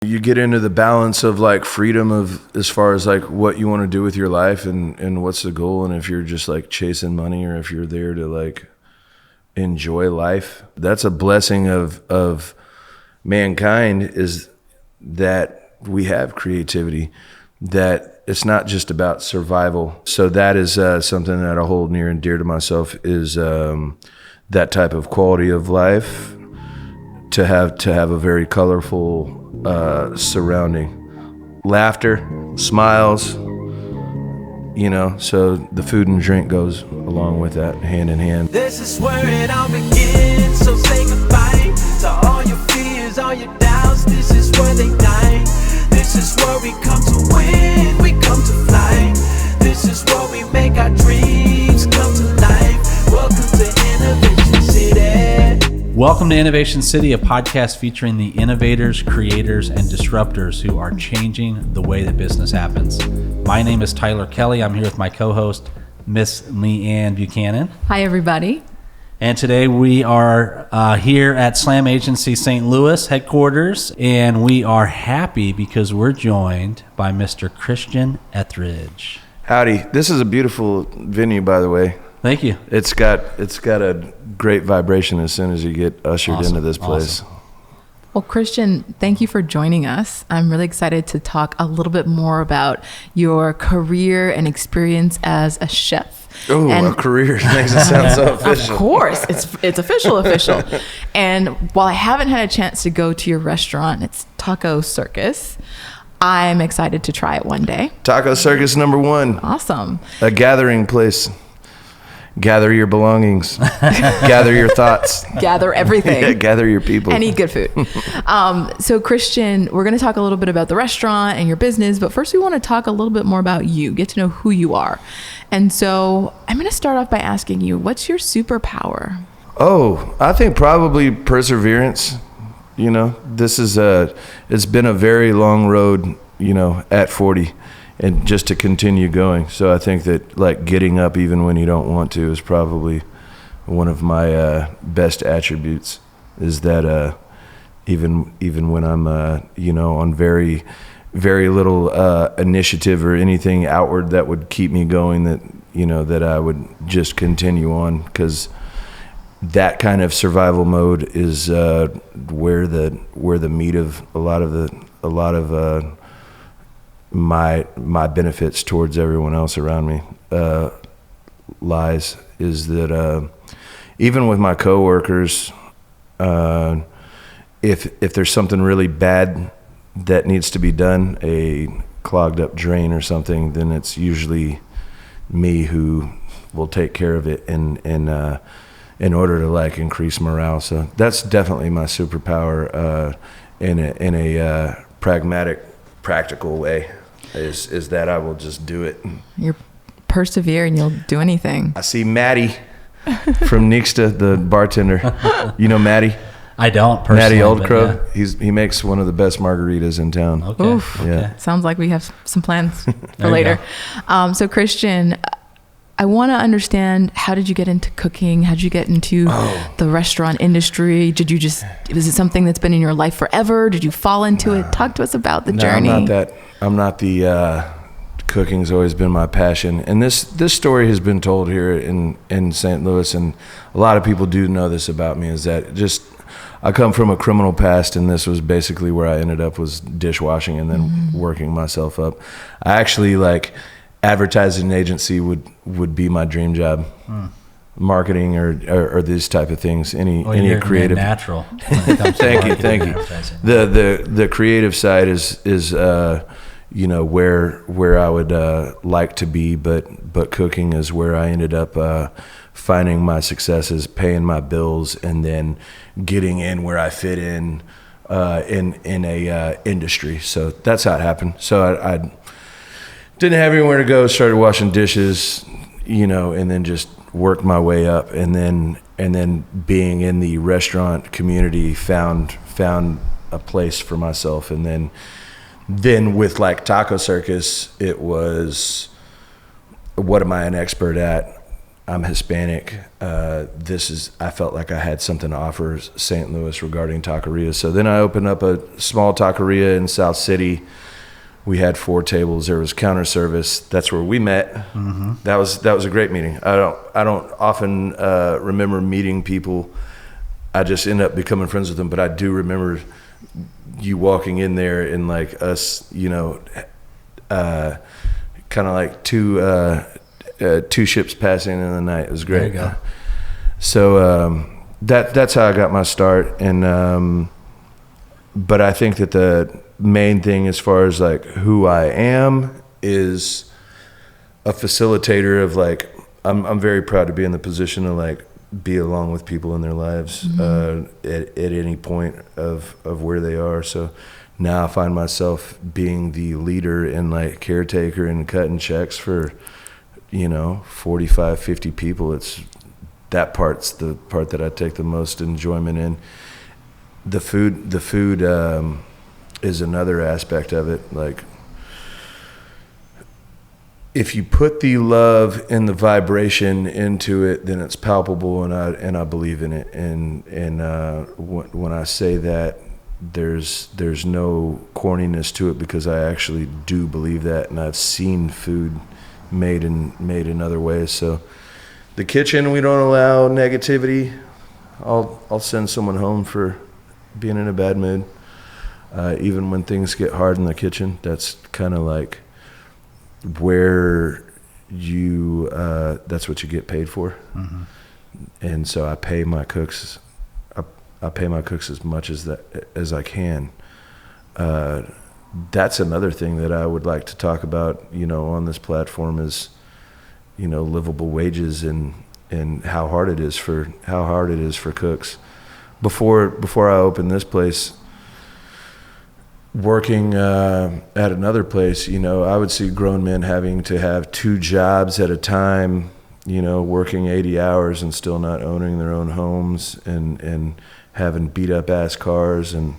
You get into the balance of like freedom of as far as like what you want to do with your life and what's the goal, and if you're just like chasing money or if you're there to like enjoy life. That's a blessing of mankind, is that we have creativity, that it's not just about survival. So that is something that I hold near and dear to myself, is that type of quality of life, to have a very colorful surrounding, laughter, smiles, so the food and drink goes along with that, hand in hand. This is where it all begins, so say goodbye to all your fears, all your doubts. This is where they die. This is where we come to win, we come to fly. This is where we make our dreams come to life. Welcome to Innovation City. Welcome to Innovation City, a podcast featuring the innovators, creators, and disruptors who are changing the way that business happens. My name is Tyler Kelly. I'm here with my co-host, Miss Leanne Buchanan. Hi, everybody. And today we are here at Slam Agency St. Louis headquarters, and we are happy because we're joined by Mr. Christian Ethridge. Howdy. This is a beautiful venue, by the way. Thank you. It's got a great vibration as soon as you get ushered into this place. Awesome. Well, Christian, thank you for joining us. I'm really excited to talk a little bit more about your career and experience as a chef. Oh, a career makes it sound so official. Of course, it's official. And while I haven't had a chance to go to your restaurant, it's Taco Circus, I'm excited to try it one day. Taco Circus #1. Awesome. A gathering place. Gather your belongings. Gather your thoughts. Gather everything. Yeah, gather your people. And eat good food. So Christian, we're going to talk a little bit about the restaurant and your business, but first we want to talk a little bit more about you, get to know who you are. And so I'm going to start off by asking you, what's your superpower? Oh, I think probably perseverance. This is it's been a very long road, at 40. And just to continue going. So I think that like getting up even when you don't want to is probably one of my best attributes, is that even when I'm on very, very little initiative or anything outward that would keep me going, that I would just continue on, because that kind of survival mode is where the meat of a lot of my benefits towards everyone else around me lies, is that even with my coworkers, if there's something really bad that needs to be done, a clogged up drain or something, then it's usually me who will take care of it in order to like increase morale. So that's definitely my superpower in a pragmatic, practical way. Is that I will just do it. You're persevere and you'll do anything. I see Maddie from Nixta, the bartender. You know Maddie? I don't personally. Maddie Oldcrow. Yeah. He makes one of the best margaritas in town. Okay. Oof. Okay. Yeah. Sounds like we have some plans for later. So Christian, I want to understand, how did you get into cooking? How did you get into the restaurant industry? Is it something that's been in your life forever? Did you fall into it? Talk to us about the journey. I'm not the cooking's always been my passion. And this story has been told here in St. Louis, and a lot of people do know this about me, is that I come from a criminal past, and this was basically where I ended up, was dishwashing and then working myself up. I actually advertising agency would be my dream job. Marketing or these type of things. Any creative. Natural. Thank you. The creative side is where I would like to be, but cooking is where I ended up finding my successes, paying my bills, and then getting in where I fit in a industry. So that's how it happened. So I didn't have anywhere to go, started washing dishes, and then just worked my way up, and then being in the restaurant community found a place for myself. And then with like Taco Circus, it was, what am I an expert at? I'm Hispanic. I felt like I had something to offer St. Louis regarding taqueria. So then I opened up a small taqueria in South City. We had 4 tables. There was counter service. That's where we met. Mm-hmm. That was a great meeting. I don't often remember meeting people. I just end up becoming friends with them. But I do remember you walking in there and like us, kind of like two ships passing in the night. It was great. There you go. So that's how I got my start. And but I think that the main thing as far as like who I am is a facilitator of like, I'm very proud to be in the position to like be along with people in their lives at any point of where they are. So now I find myself being the leader and like caretaker and cutting checks for 45, 50 people. That part's the part that I take the most enjoyment in. The food is another aspect of it. Like, if you put the love and the vibration into it, then it's palpable, and I believe in it. And when I say that, there's no corniness to it, because I actually do believe that, and I've seen food made in other ways. So the kitchen, we don't allow negativity. I'll send someone home for being in a bad mood. Even when things get hard in the kitchen, that's kind of like where that's what you get paid for. Mm-hmm. And so I pay my cooks as much as I can. That's another thing that I would like to talk about, on this platform is, livable wages and how hard it is for cooks. Before I opened this place, working at another place, I would see grown men having to have 2 jobs at a time, working 80 hours and still not owning their own homes, and having beat up ass cars, and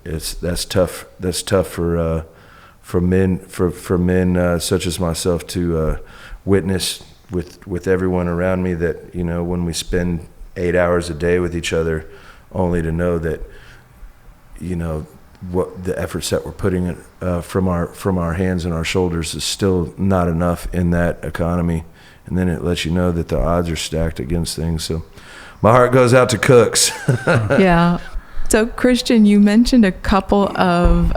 that's tough. That's tough for men such as myself to witness with everyone around me, that when we spend 8 hours a day with each other, only to know that what the efforts that we're putting from our hands and our shoulders is still not enough in that economy. And then it lets you know that the odds are stacked against things. So my heart goes out to cooks. Yeah. So Christian, you mentioned a couple of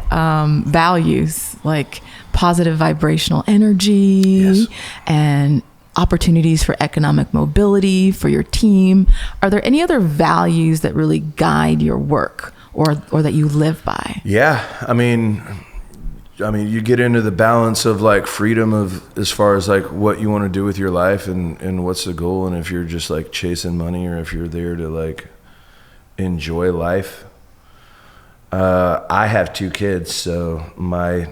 values, like positive vibrational energy, yes, and opportunities for economic mobility for your team. Are there any other values that really guide your work, or that you live by? Yeah. I mean, you get into the balance of like freedom of as far as like what you want to do with your life and what's the goal, and if you're just like chasing money, or if you're there to like enjoy life. I have 2 kids, so my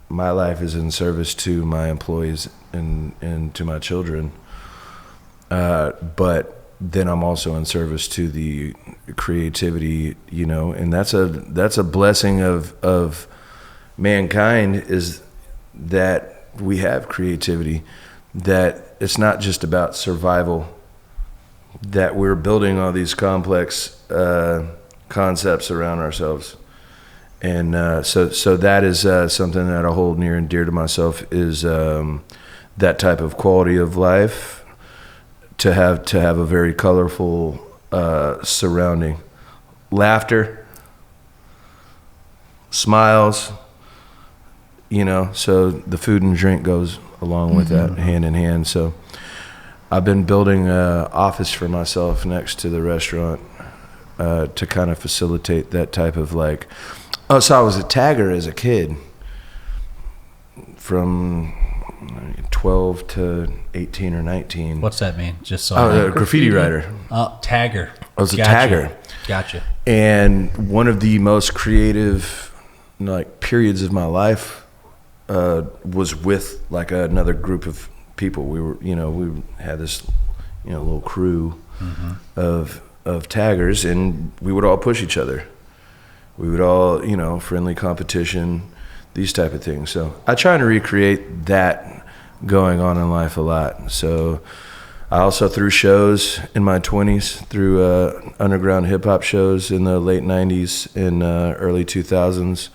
life is in service to my employees and to my children. But then I'm also in service to the creativity, and that's a blessing of mankind, is that we have creativity, that it's not just about survival, that we're building all these complex concepts around ourselves. And so that is something that I hold near and dear to myself, is that type of quality of life, to have a very colorful surrounding. Laughter, smiles, so the food and drink goes along with that, hand in hand. So I've been building an office for myself next to the restaurant to kind of facilitate that type of like. Oh, so I was a tagger as a kid, from 12 to 18 or 19. What's that mean? Just so a graffiti writer. Oh, tagger. I was a tagger. Gotcha. And one of the most creative like periods of my life was with like another group of people. We were, we had this, little crew of taggers, and we would all push each other. We would all, friendly competition, these type of things. So I try to recreate that going on in life a lot. So I also threw shows in my 20s, threw underground hip-hop shows in the late 90s and early 2000s,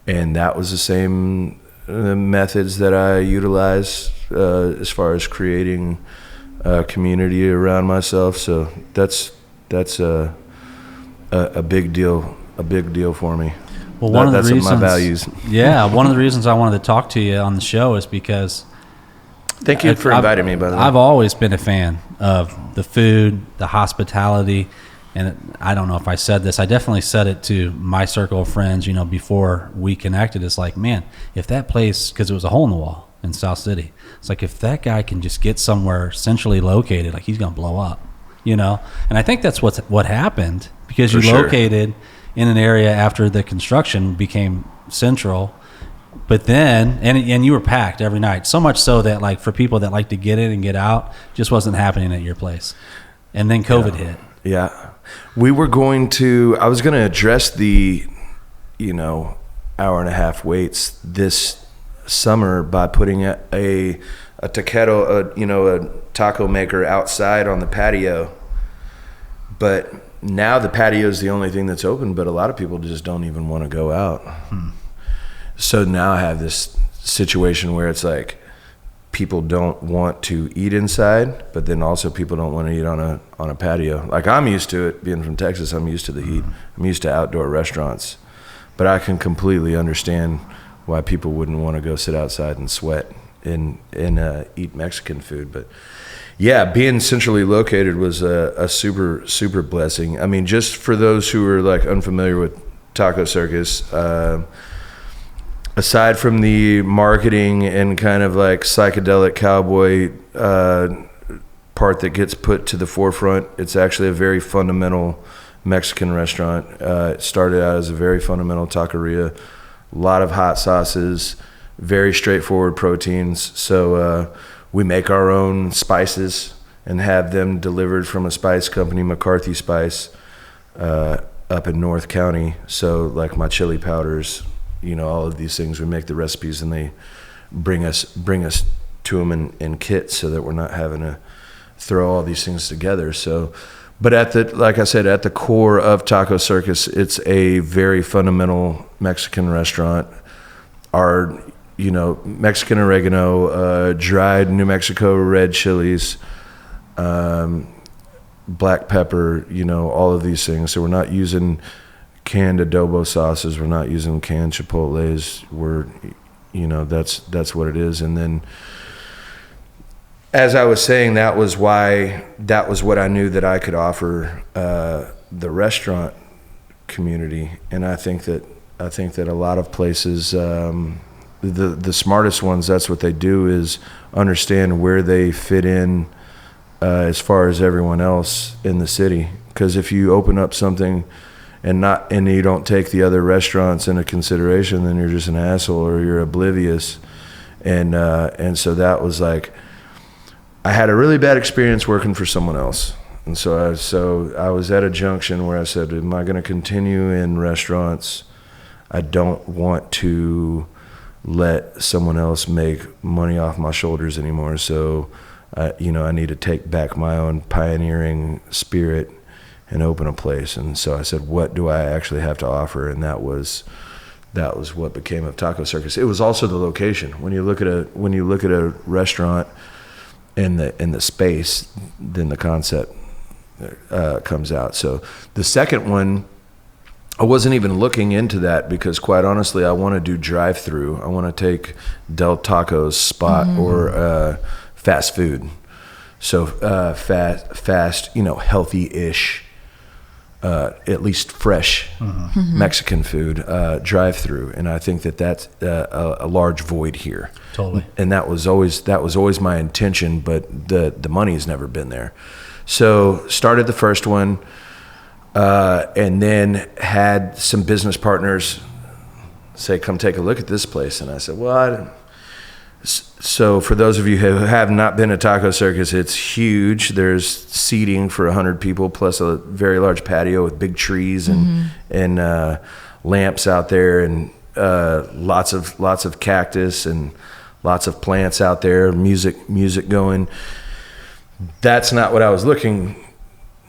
and that was the same methods that I utilized as far as creating a community around myself. So that's a big deal for me. Well, one of the reasons, my values. Yeah, one of the reasons I wanted to talk to you on the show is because thank you for inviting me, by the way. I've always been a fan of the food, the hospitality, and I don't know if I said this. I definitely said it to my circle of friends, before we connected. It's like, man, if that place, because it was a hole in the wall in South City, it's like if that guy can just get somewhere centrally located, like he's going to blow up, And I think that's what happened, because you located in an area after the construction became central. But then, and you were packed every night, so much so that, like, for people that like to get in and get out, just wasn't happening at your place. And then COVID hit. Yeah. I was going to address the, hour and a half waits this summer by putting a taquero, a taco maker outside on the patio. But now the patio is the only thing that's open, but a lot of people just don't even want to go out. So now I have this situation where it's like people don't want to eat inside, but then also people don't want to eat on a patio. Like, I'm used to it, being from Texas. I'm used to the heat. I'm used to outdoor restaurants. But I can completely understand why people wouldn't want to go sit outside and sweat and eat Mexican food. But yeah, being centrally located was a super, super blessing. I mean, just for those who are like unfamiliar with Taco Circus, aside from the marketing and kind of like psychedelic cowboy part that gets put to the forefront, it's actually a very fundamental Mexican restaurant. It started out as a very fundamental taqueria, a lot of hot sauces, very straightforward proteins. So we make our own spices and have them delivered from a spice company, McCarthy Spice, up in North County. So like my chili powders, all of these things, we make the recipes and they bring us to them in kits, so that we're not having to throw all these things together. So, but like I said, at the core of Taco Circus, it's a very fundamental Mexican restaurant. Our, Mexican oregano, dried New Mexico red chilies, black pepper, all of these things. So we're not using canned adobo sauces. We're not using canned chipotles. That's what it is. And then, as I was saying, that was what I knew that I could offer the restaurant community. And I think that a lot of places, the smartest ones, that's what they do, is understand where they fit in as far as everyone else in the city. Because if you open up something and you don't take the other restaurants into consideration, then you're just an asshole or you're oblivious. And so that was like, I had a really bad experience working for someone else. And so I was at a junction where I said, am I going to continue in restaurants? I don't want to let someone else make money off my shoulders anymore. So, I need to take back my own pioneering spirit and open a place. And so I said, what do I actually have to offer? And that was what became of Taco Circus. It was also the location. When you look at a restaurant and the space, then the concept comes out. So the second one, I wasn't even looking into that, because quite honestly, I want to do drive-through. I want to take Del Taco's spot, or fast food. So fast, healthy-ish, at least fresh Mexican food, drive-through. And I think that's a large void here. Totally. And that was always my intention, but the money's never been there. So started the first one, and then had some business partners say, come take a look at this place. And I said, well, so for those of you who have not been to Taco Circus, it's huge. There's seating for 100 people, plus a very large patio with big trees and lamps out there, and lots of cactus and lots of plants out there, music going. That's not what I was looking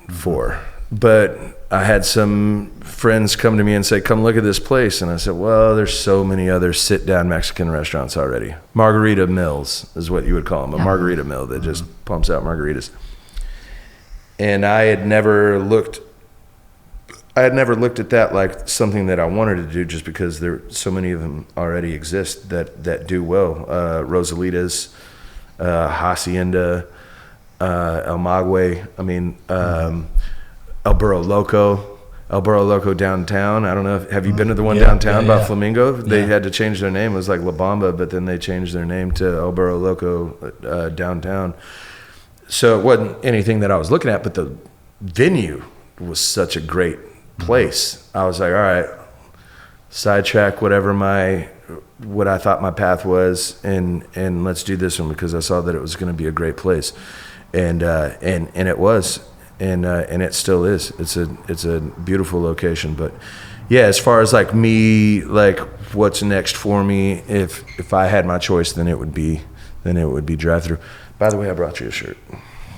for. But I had some friends come to me and say, come look at this place. And I said, well, there's so many other sit-down Mexican restaurants already. Margarita mills is what you would call them, a margarita mill that just pumps out margaritas. And I had never looked at that like something that I wanted to do, just because so many of them already exist that do well. Rosalitas, Hacienda, El Maguey, El Burro Loco downtown. I don't know. Have you been to the one downtown by Flamingo? They had to change their name. It was like La Bamba, but then they changed their name to El Burro Loco downtown. So it wasn't anything that I was looking at, but the venue was such a great place. I was like, all right, sidetrack what I thought my path was, and let's do this one, because I saw that it was going to be a great place, and it was. And it still is. It's a beautiful location. But yeah, as far as like me, like what's next for me, if I had my choice, then it would be drive-through. By the way, I brought you a shirt.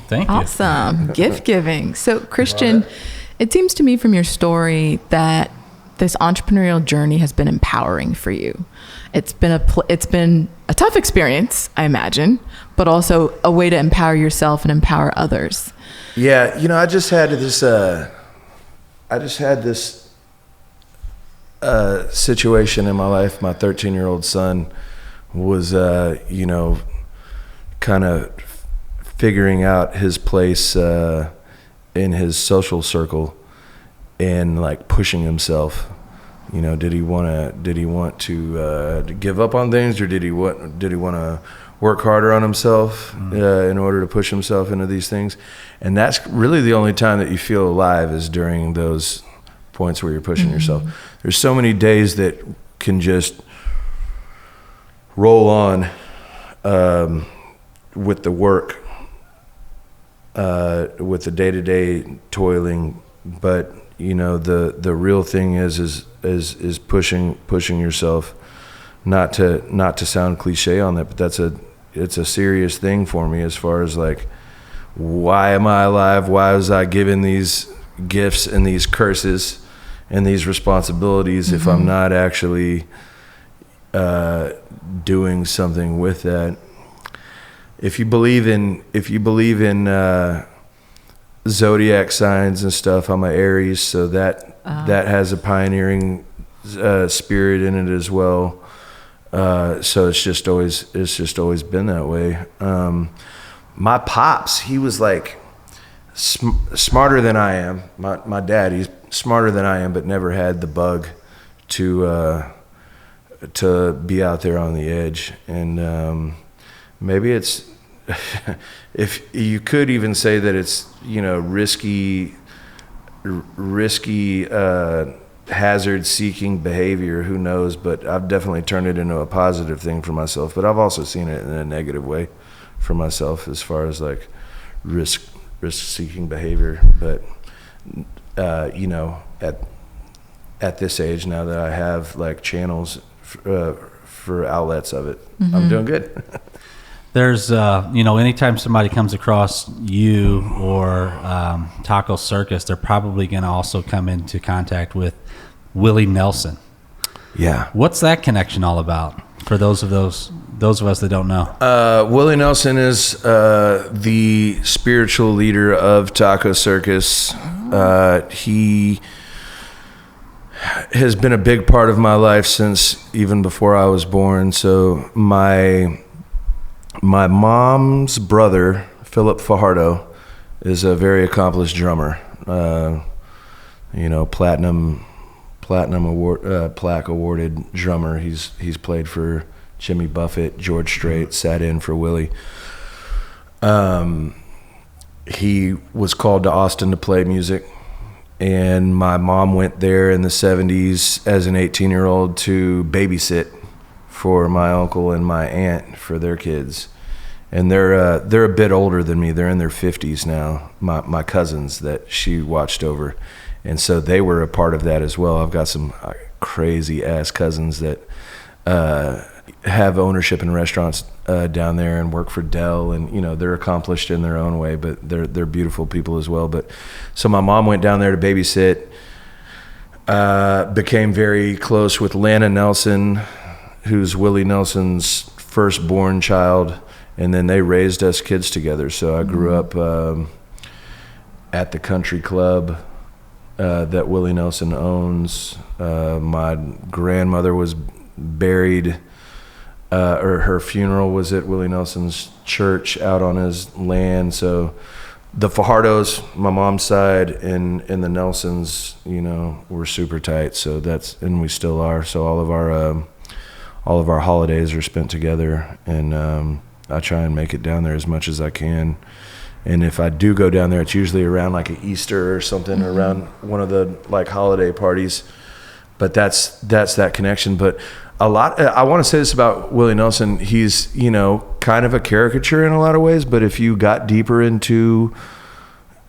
Thank you. Awesome. Gift giving. So Christian, it seems to me from your story that this entrepreneurial journey has been empowering for you. It's been a tough experience, I imagine, but also a way to empower yourself and empower others. Yeah, I just had this situation in my life. My 13-year-old son was, kind of figuring out his place in his social circle, and like pushing himself. Did he want to give up on things, or did he want to work harder on himself in order to push himself into these things? And that's really the only time that you feel alive, is during those points where you're pushing yourself. There's so many days that can just roll on with the work, with the day-to-day toiling, but the real thing is pushing yourself. Not to sound cliche on that, but it's a serious thing for me, as far as like, why am I alive? Why was I given these gifts and these curses and these responsibilities if I'm not actually doing something with that? If you believe in zodiac signs and stuff, I'm an Aries, so that has a pioneering spirit in it as well. So it's just always been that way. My pops, he was like smarter than I am. My dad, he's smarter than I am, but never had the bug to be out there on the edge. And maybe it's if you could even say that it's risky hazard-seeking behavior, who knows, but I've definitely turned it into a positive thing for myself. But I've also seen it in a negative way for myself, as far as like risk-seeking behavior. But at this age now, that I have like channels for outlets of it, I'm doing good. There's, anytime somebody comes across you or Taco Circus, they're probably going to also come into contact with Willie Nelson. Yeah. What's that connection all about for those of us that don't know? Willie Nelson is the spiritual leader of Taco Circus. He has been a big part of my life since even before I was born. So my mom's brother, Philip Fajardo, is a very accomplished drummer. Platinum award, plaque awarded drummer. He's played for Jimmy Buffett, George Strait, sat in for Willie. He was called to Austin to play music, and my mom went there in the 70s as an 18-year-old to babysit for my uncle and my aunt for their kids. And they're a bit older than me. They're in their 50s now, my cousins that she watched over. And so they were a part of that as well. I've got some crazy ass cousins that have ownership in restaurants down there and work for Dell, and you know, they're accomplished in their own way, but they're beautiful people as well. But so my mom went down there to babysit, became very close with Lana Nelson, who's Willie Nelson's firstborn child, and then they raised us kids together. So I grew up at the country club that Willie Nelson owns. My grandmother was buried, or her funeral was at Willie Nelson's church out on his land. So the Fajardos, my mom's side, and the Nelsons, you know, were super tight. So and we still are. So all of our holidays are spent together, and I try and make it down there as much as I can. And if I do go down there, it's usually around like an Easter or something, or around one of the like holiday parties. But that's that connection. But I want to say this about Willie Nelson. He's, you know, kind of a caricature in a lot of ways, but if you got deeper into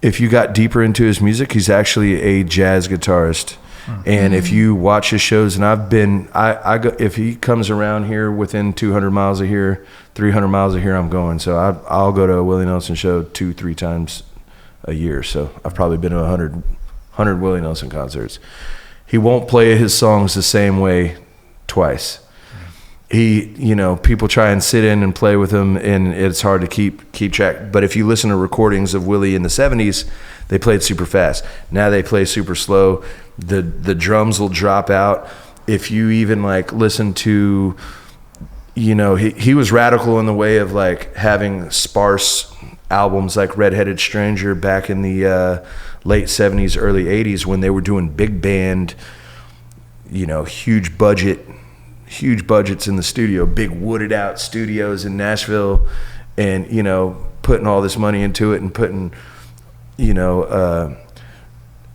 his music, he's actually a jazz guitarist. And if you watch his shows, and I go, if he comes around here within 200 miles of here, 300 miles of here, I'm going. So I'll go to a Willie Nelson show 2-3 times a year. So I've probably been to 100 Willie Nelson concerts. He won't play his songs the same way twice. You know, people try and sit in and play with him, and it's hard to keep track. But if you listen to recordings of Willie in the 70s, they played super fast. Now they play super slow. The drums will drop out. If you even like listen to, you know, he was radical in the way of like having sparse albums like Red-Headed Stranger back in the late 70s, early 80s, when they were doing big band, you know, huge budgets in the studio, big wooded out studios in Nashville, and, you know, putting all this money into it and putting, you know,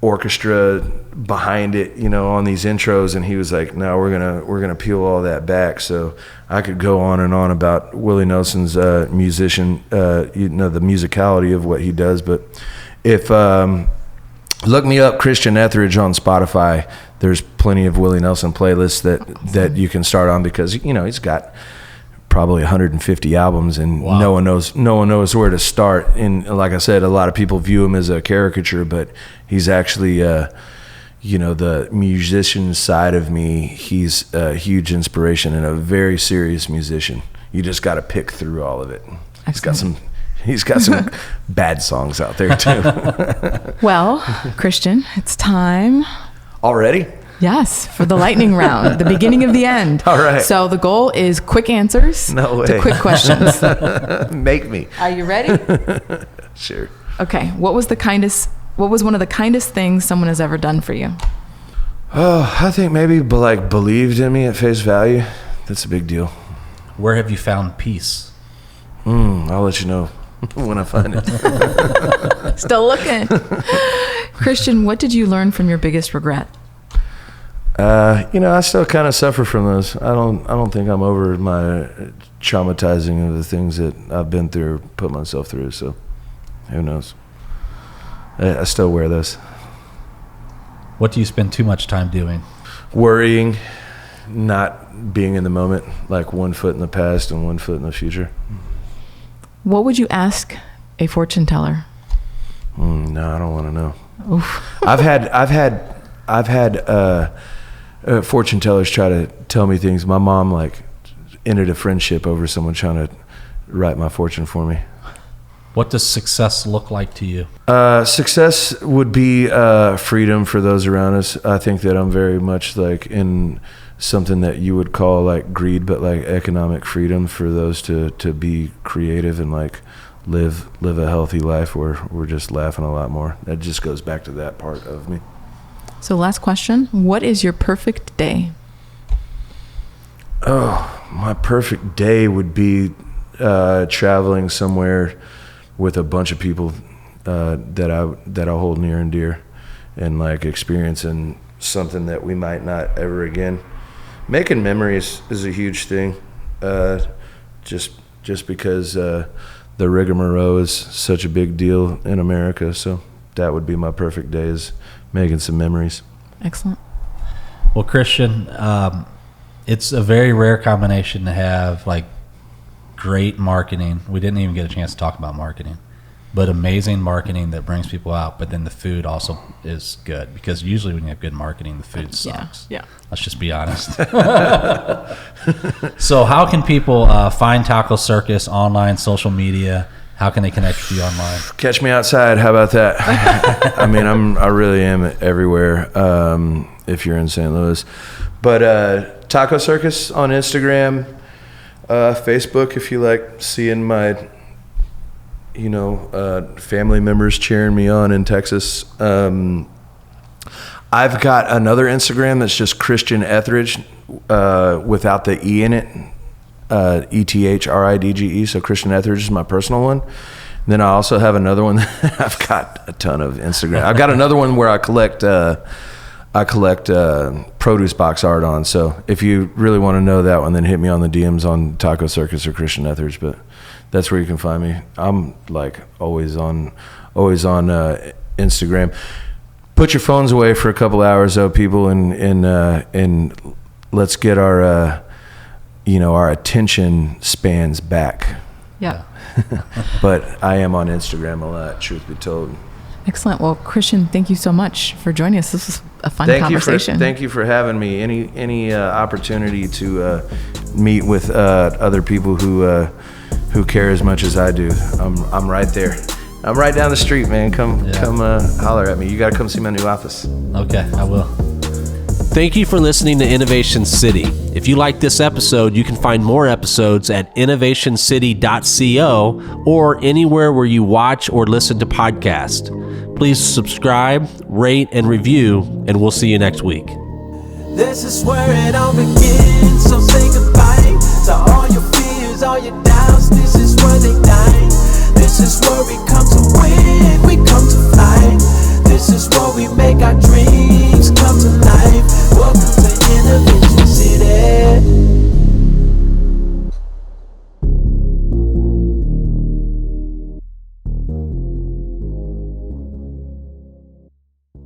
orchestra behind it, you know, on these intros. And he was like, no, we're gonna peel all that back. So I could go on and on about Willie Nelson's musician, you know, the musicality of what he does. But if look me up Christian Ethridge on Spotify, there's plenty of Willie Nelson playlists that you can start on, because, you know, he's got probably 150 albums, and wow. no one knows where to start. And like I said, a lot of people view him as a caricature, but he's actually, you know, the musician side of me, he's a huge inspiration and a very serious musician. You just got to pick through all of it. Excellent. He's got some bad songs out there too. Well, Christian, it's time. Already? Yes, for the lightning round, the beginning of the end. All right. So the goal is quick answers to quick questions. Make me. Are you ready? Sure. Okay. What was one of the kindest things someone has ever done for you? Oh, I think maybe like believed in me at face value. That's a big deal. Where have you found peace? I'll let you know when I find it. Still looking. Christian, what did you learn from your biggest regret? You know, I still kind of suffer from those. I don't think I'm over my traumatizing of the things that I've been through, put myself through. So, who knows? I still wear those. What do you spend too much time doing? Worrying, not being in the moment, like one foot in the past and one foot in the future. What would you ask a fortune teller? No, I don't want to know. Oof. I've had fortune tellers try to tell me things. My mom like ended a friendship over someone trying to write my fortune for me. What does success look like to you? Success would be freedom for those around us. I think that I'm very much like in something that you would call like greed, but like economic freedom for those to be creative and like live a healthy life where we're just laughing a lot more. That just goes back to that part of me. So last question, what is your perfect day? Oh, my perfect day would be traveling somewhere with a bunch of people that I hold near and dear, and like experiencing something that we might not ever again. Making memories is a huge thing, just because the rigmarole is such a big deal in America. So that would be my perfect day, is making some memories. Excellent. Well, Christian, It's a very rare combination to have like great marketing. We didn't even get a chance to talk about marketing, but amazing marketing that brings people out. But then the food also is good, because usually when you have good marketing, the food sucks. Yeah. Let's just be honest. So how can people find Taco Circus online, social media? How can they connect with you online? Catch me outside. How about that? I mean, I really am everywhere. If you're in St. Louis, but Taco Circus on Instagram, Facebook. If you like seeing my, family members cheering me on in Texas. I've got another Instagram that's just Christian Ethridge, without the E in it. Ethridge, so Christian Ethridge is my personal one. And then I also have another one that I've got a ton of Instagram. I've got another one where I collect produce box art on. So if you really want to know that one, then hit me on the DMs on Taco Circus or Christian Ethridge. But that's where you can find me. I'm like always on Instagram. Put your phones away for a couple hours, though, people, and let's get our our attention spans back. Yeah. But I am on Instagram a lot, truth be told. Excellent. Well, Christian, thank you so much for joining us. This was a fun conversation. Thank you for having me. Any opportunity to meet with other people who care as much as I do, I'm right there. I'm right down the street, man. Come holler at me. You got to come see my new office. Okay, I will. Thank you for listening to Innovation City. If you like this episode, you can find more episodes at innovationcity.co or anywhere where you watch or listen to podcasts. Please subscribe, rate, and review, and we'll see you next week. This is where it all begins, so say goodbye to all your fears, all your doubts. This is where they die. This is where we come to win, we come to fly. This is where we make our dreams come to life. Welcome to Innovation City.